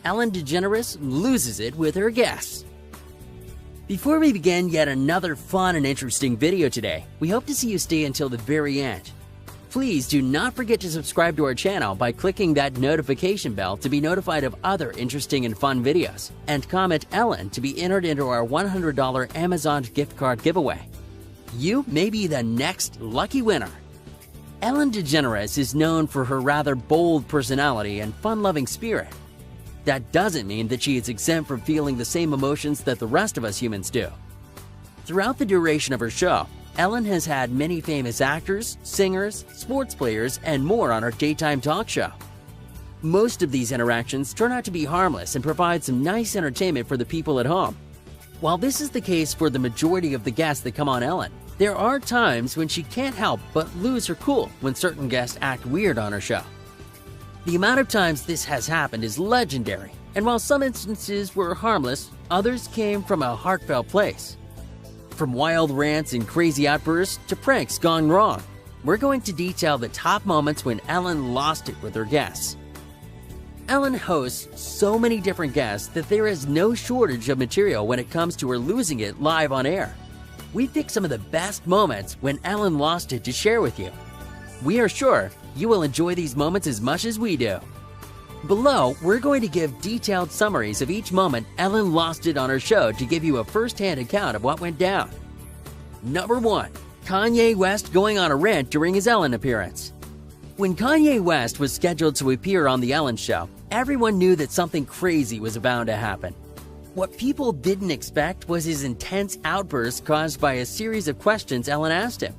Ellen DeGeneres loses it with her guests. Before we begin yet another fun and interesting video today, we hope to see you stay until the very end. Please do not forget to subscribe to our channel by clicking that notification bell to be notified of other interesting and fun videos, and comment Ellen to be entered into our $100 Amazon gift card giveaway. You may be the next lucky winner. Ellen DeGeneres is known for her rather bold personality and fun-loving spirit. That doesn't mean that she is exempt from feeling the same emotions that the rest of us humans do. Throughout the duration of her show, Ellen has had many famous actors, singers, sports players, and more on her daytime talk show. Most of these interactions turn out to be harmless and provide some nice entertainment for the people at home. While this is the case for the majority of the guests that come on Ellen, there are times when she can't help but lose her cool when certain guests act weird on her show. The amount of times this has happened is legendary, and while some instances were harmless, others came from a heartfelt place. From wild rants and crazy outbursts to pranks gone wrong, we're going to detail the top moments when Ellen lost it with her guests. Ellen hosts so many different guests that there is no shortage of material when it comes to her losing it live on air. We picked some of the best moments when Ellen lost it to share with you. We are sure you will enjoy these moments as much as we do. Below, we're going to give detailed summaries of each moment Ellen lost it on her show to give you a first-hand account of what went down. Number 1. Kanye West going on a rant during his Ellen appearance. When Kanye West was scheduled to appear on The Ellen Show, everyone knew that something crazy was bound to happen. What people didn't expect was his intense outburst caused by a series of questions Ellen asked him.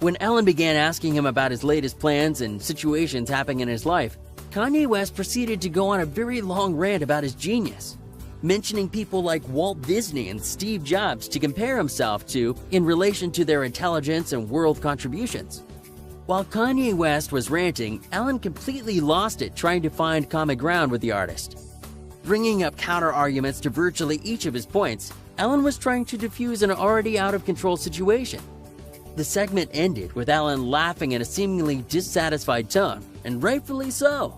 When Ellen began asking him about his latest plans and situations happening in his life, Kanye West proceeded to go on a very long rant about his genius, mentioning people like Walt Disney and Steve Jobs to compare himself to in relation to their intelligence and world contributions. While Kanye West was ranting, Ellen completely lost it trying to find common ground with the artist. Bringing up counter-arguments to virtually each of his points, Ellen was trying to defuse an already out-of-control situation. The segment ended with Ellen laughing in a seemingly dissatisfied tone, and rightfully so.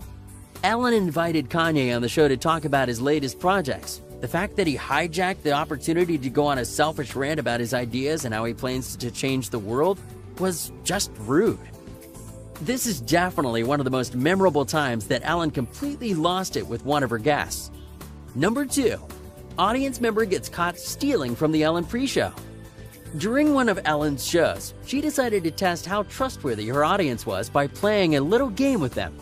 Ellen invited Kanye on the show to talk about his latest projects. The fact that he hijacked the opportunity to go on a selfish rant about his ideas and how he plans to change the world was just rude. This is definitely one of the most memorable times that Ellen completely lost it with one of her guests. Number 2. Audience member gets caught stealing from the Ellen pre-show. During one of Ellen's shows, she decided to test how trustworthy her audience was by playing a little game with them.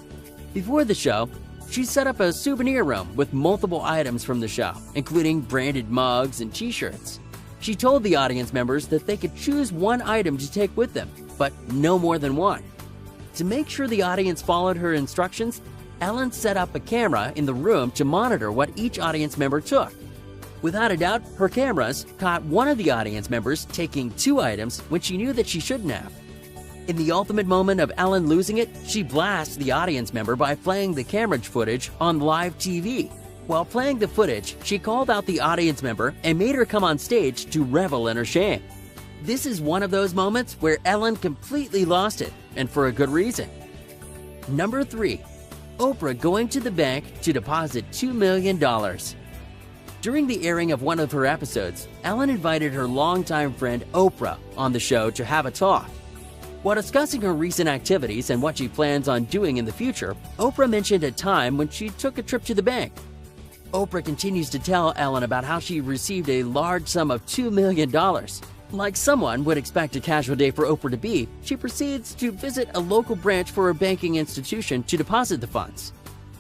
Before the show, she set up a souvenir room with multiple items from the show, including branded mugs and t-shirts. She told the audience members that they could choose one item to take with them, but no more than one. To make sure the audience followed her instructions, Ellen set up a camera in the room to monitor what each audience member took. Without a doubt, her cameras caught one of the audience members taking 2 items when she knew that she shouldn't have. In the ultimate moment of Ellen losing it, she blasts the audience member by playing the camera footage on live TV. While playing the footage, she called out the audience member and made her come on stage to revel in her shame. This is one of those moments where Ellen completely lost it, and for a good reason. Number 3. Oprah going to the bank to deposit $2 million. During the airing of one of her episodes, Ellen invited her longtime friend Oprah on the show to have a talk. While discussing her recent activities and what she plans on doing in the future, Oprah mentioned a time when she took a trip to the bank. Oprah continues to tell Ellen about how she received a large sum of $2 million. Like someone would expect a casual day for Oprah to be, she proceeds to visit a local branch for a banking institution to deposit the funds.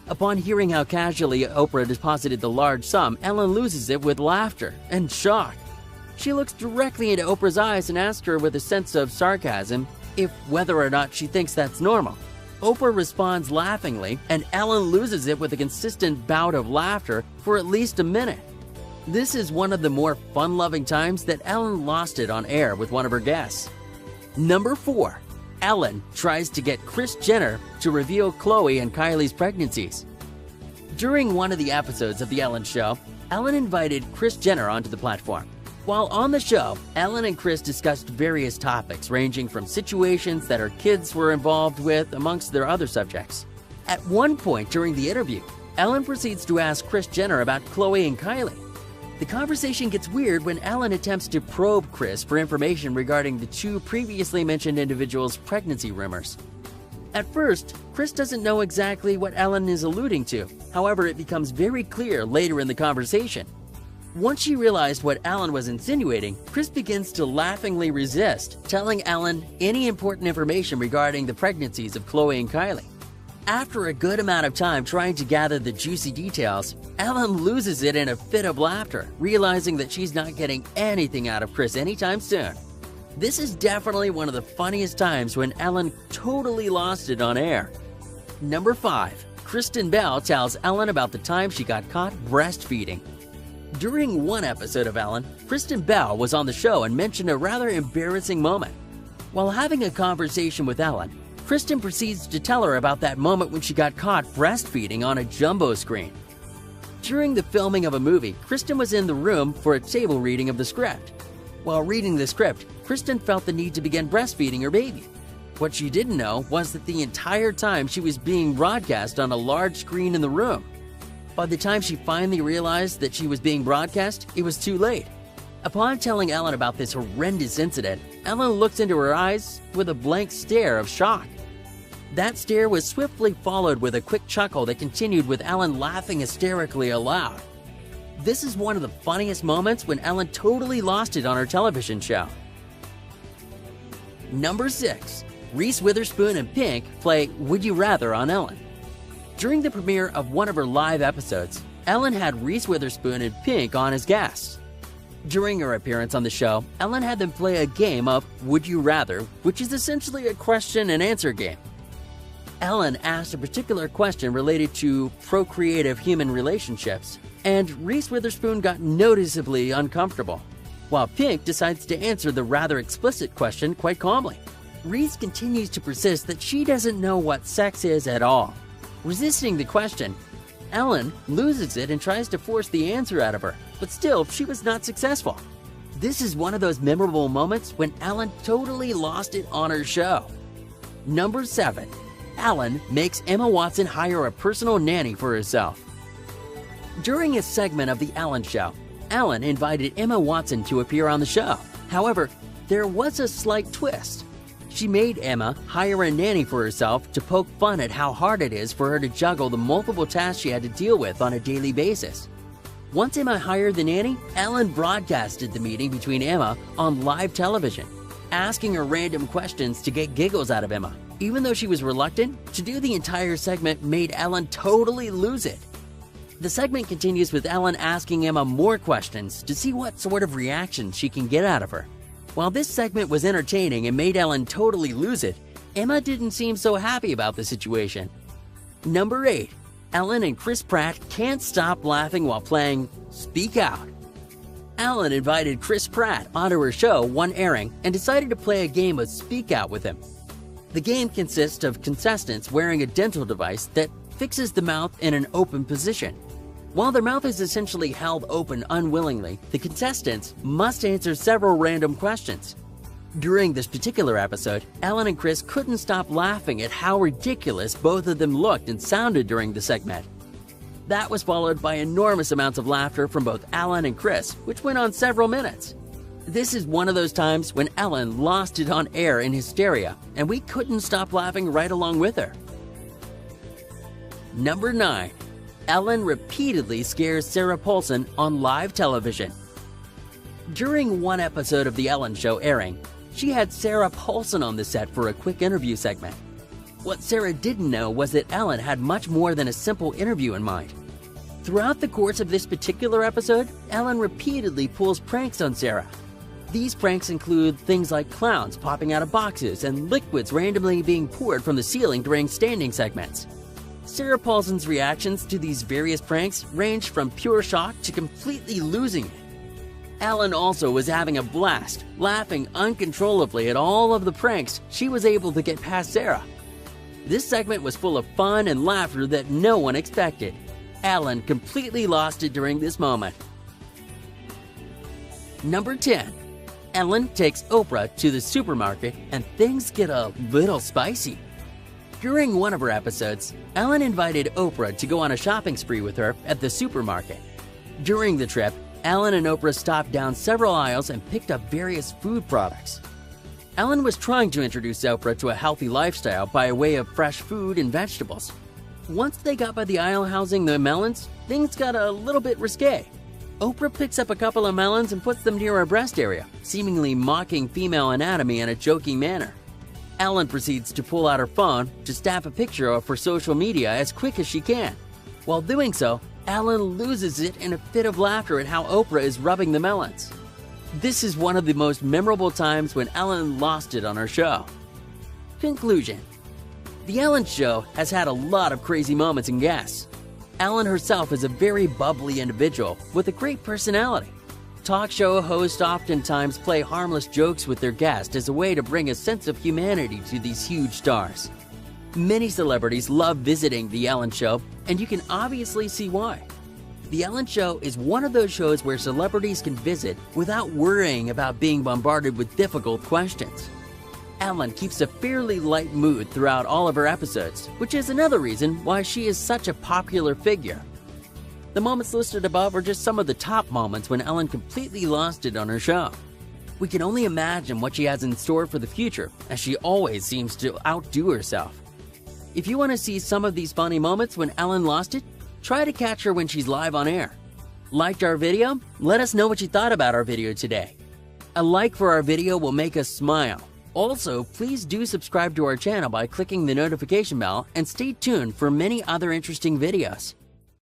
Upon hearing how casually Oprah deposited the large sum, Ellen loses it with laughter and shock. She looks directly into Oprah's eyes and asks her with a sense of sarcasm if whether or not she thinks that's normal. Oprah responds laughingly, and Ellen loses it with a consistent bout of laughter for at least a minute. This is one of the more fun-loving times that Ellen lost it on air with one of her guests. Number 4. Ellen tries to get Kris Jenner to reveal Khloe and Kylie's pregnancies. During one of the episodes of The Ellen Show, Ellen invited Kris Jenner onto the platform. While on the show, Ellen and Kris discussed various topics ranging from situations that her kids were involved with amongst their other subjects. At one point during the interview, Ellen proceeds to ask Kris Jenner about Khloe and Kylie. The conversation gets weird when Ellen attempts to probe Kris for information regarding the two previously mentioned individuals' pregnancy rumors. At first, Kris doesn't know exactly what Ellen is alluding to. However, it becomes very clear later in the conversation. Once she realized what Ellen was insinuating, Kris begins to laughingly resist, telling Ellen any important information regarding the pregnancies of Khloe and Kylie. After a good amount of time trying to gather the juicy details, Ellen loses it in a fit of laughter, realizing that she's not getting anything out of Kris anytime soon. This is definitely one of the funniest times when Ellen totally lost it on air. Number 5. Kristen Bell tells Ellen about the time she got caught breastfeeding. During one episode of Ellen, Kristen Bell was on the show and mentioned a rather embarrassing moment. While having a conversation with Ellen, Kristen proceeds to tell her about that moment when she got caught breastfeeding on a jumbo screen. During the filming of a movie, Kristen was in the room for a table reading of the script. While reading the script, Kristen felt the need to begin breastfeeding her baby. What she didn't know was that the entire time she was being broadcast on a large screen in the room. By the time she finally realized that she was being broadcast, it was too late. Upon telling Ellen about this horrendous incident, Ellen looks into her eyes with a blank stare of shock. That stare was swiftly followed with a quick chuckle that continued with Ellen laughing hysterically aloud. This is one of the funniest moments when Ellen totally lost it on her television show. Number 6. Reese Witherspoon and Pink play Would You Rather on Ellen. During the premiere of one of her live episodes, Ellen had Reese Witherspoon and Pink on as guests. During her appearance on the show, Ellen had them play a game of Would You Rather, which is essentially a question and answer game. Ellen asked a particular question related to procreative human relationships, and Reese Witherspoon got noticeably uncomfortable, while Pink decides to answer the rather explicit question quite calmly. Reese continues to persist that she doesn't know what sex is at all. Resisting the question, Ellen loses it and tries to force the answer out of her, but still, she was not successful. This is one of those memorable moments when Ellen totally lost it on her show. Number 7. Ellen makes Emma Watson hire a personal nanny for herself. During a segment of The Ellen Show, Ellen invited Emma Watson to appear on the show. However, there was a slight twist. She made Emma hire a nanny for herself to poke fun at how hard it is for her to juggle the multiple tasks she had to deal with on a daily basis. Once Emma hired the nanny, Ellen broadcasted the meeting between Emma on live television, asking her random questions to get giggles out of Emma. Even though she was reluctant, to do the entire segment made Ellen totally lose it. The segment continues with Ellen asking Emma more questions to see what sort of reaction she can get out of her. While this segment was entertaining and made Ellen totally lose it, Emma didn't seem so happy about the situation. Number 8. Ellen and Chris Pratt can't stop laughing while playing Speak Out. Ellen invited Chris Pratt onto her show one airing and decided to play a game of Speak Out with him. The game consists of contestants wearing a dental device that fixes the mouth in an open position. While their mouth is essentially held open unwillingly, the contestants must answer several random questions. During this particular episode, Ellen and Chris couldn't stop laughing at how ridiculous both of them looked and sounded during the segment. That was followed by enormous amounts of laughter from both Ellen and Chris, which went on several minutes. This is one of those times when Ellen lost it on air in hysteria, and we couldn't stop laughing right along with her. Number 9. Ellen repeatedly scares Sarah Paulson on live television. During one episode of The Ellen Show airing, she had Sarah Paulson on the set for a quick interview segment. What Sarah didn't know was that Ellen had much more than a simple interview in mind. Throughout the course of this particular episode, Ellen repeatedly pulls pranks on Sarah. These pranks include things like clowns popping out of boxes and liquids randomly being poured from the ceiling during standing segments. Sarah Paulson's reactions to these various pranks ranged from pure shock to completely losing it. Ellen also was having a blast, laughing uncontrollably at all of the pranks she was able to get past Sarah. This segment was full of fun and laughter that no one expected. Ellen completely lost it during this moment. Number 10. Ellen takes Oprah to the supermarket and things get a little spicy. During one of her episodes, Ellen invited Oprah to go on a shopping spree with her at the supermarket. During the trip, Ellen and Oprah stopped down several aisles and picked up various food products. Ellen was trying to introduce Oprah to a healthy lifestyle by way of fresh food and vegetables. Once they got by the aisle housing the melons, things got a little bit risque. Oprah picks up a couple of melons and puts them near her breast area, seemingly mocking female anatomy in a joking manner. Ellen proceeds to pull out her phone to snap a picture of for social media as quick as she can. While doing so, Ellen loses it in a fit of laughter at how Oprah is rubbing the melons. This is one of the most memorable times when Ellen lost it on her show. Conclusion: The Ellen Show has had a lot of crazy moments and guests. Ellen herself is a very bubbly individual with a great personality. Talk show hosts oftentimes play harmless jokes with their guests as a way to bring a sense of humanity to these huge stars. Many celebrities love visiting The Ellen Show, and you can obviously see why. The Ellen Show is one of those shows where celebrities can visit without worrying about being bombarded with difficult questions. Ellen keeps a fairly light mood throughout all of her episodes, which is another reason why she is such a popular figure. The moments listed above are just some of the top moments when Ellen completely lost it on her show. We can only imagine what she has in store for the future, as she always seems to outdo herself. If you want to see some of these funny moments when Ellen lost it, try to catch her when she's live on air. Liked our video? Let us know what you thought about our video today. A like for our video will make us smile. Also, please do subscribe to our channel by clicking the notification bell and stay tuned for many other interesting videos.